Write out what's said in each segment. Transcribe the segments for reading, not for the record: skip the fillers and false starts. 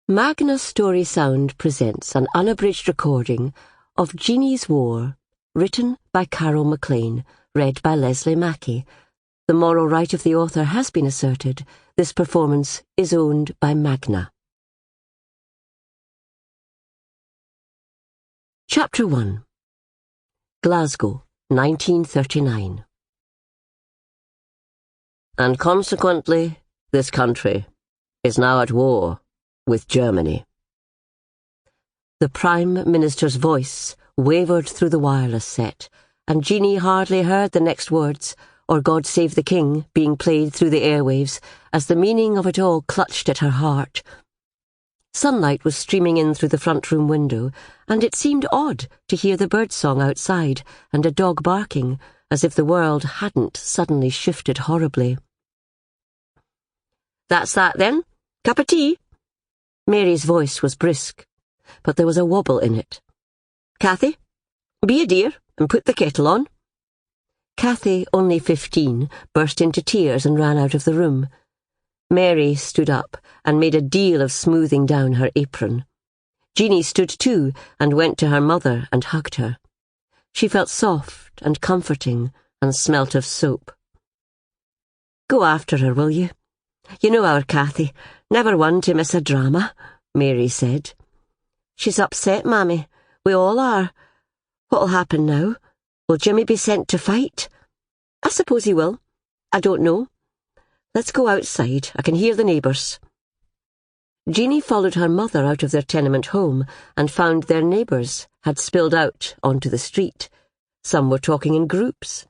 Magna Story Sound presents an unabridged recording of Jeannie's War, written by Carol Maclean, read by Lesley Mackie. The moral right of the author has been asserted. This performance is owned by Magna. Chapter 1. Glasgow, 1939. And consequently, this country is now at war with Germany. The Prime Minister's voice wavered through the wireless set, and Jeannie hardly heard the next words, or God Save the King, being played through the airwaves, as the meaning of it all clutched at her heart. Sunlight was streaming in through the front room window, and it seemed odd to hear the birdsong outside and a dog barking, as if the world hadn't suddenly shifted horribly. "That's that, then? Cup of tea?" Mary's voice was brisk, but there was a wobble in it. "Cathy, be a dear and put the kettle on." Cathy, only 15, burst into tears and ran out of the room. Mary stood up and made a deal of smoothing down her apron. Jeannie stood too and went to her mother and hugged her. She felt soft and comforting and smelt of soap. "Go after her, will you? You know our Cathy, never one to miss a drama," Mary said. "She's upset, Mammy. We all are. What'll happen now? Will Jimmy be sent to fight?" "I suppose he will. I don't know. Let's go outside. I can hear the neighbours." Jeannie followed her mother out of their tenement home and found their neighbours had spilled out onto the street. Some were talking in groups.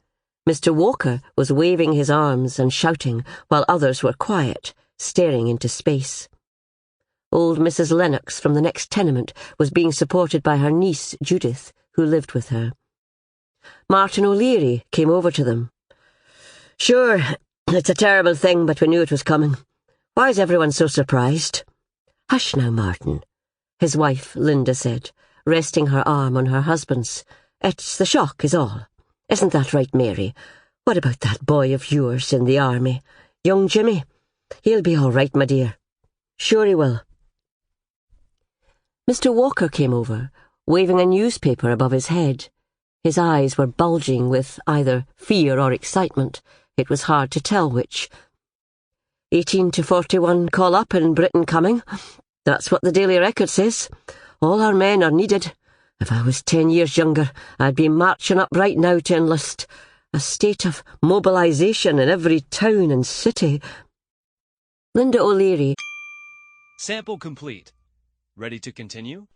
Mr. Walker was waving his arms and shouting, while others were quiet, staring into space. Old Mrs. Lennox from the next tenement was being supported by her niece, Judith, who lived with her. Martin O'Leary came over to them. "Sure, it's a terrible thing, but we knew it was coming. Why is everyone so surprised?" "Hush now, Martin," his wife, Linda, said, resting her arm on her husband's. "It's the shock is all. Isn't that right, Mary? What about that boy of yours in the army? Young Jimmy? He'll be all right, my dear." "Sure he will." Mr. Walker came over, waving a newspaper above his head. His eyes were bulging with either fear or excitement. It was hard to tell which. 18 to 41 call up in Britain coming. That's what the Daily Record says. All our men are needed. If I was 10 years younger, I'd be marching up right now to enlist. A state of mobilisation in every town and city. Linda O'Leary. Sample complete. Ready to continue?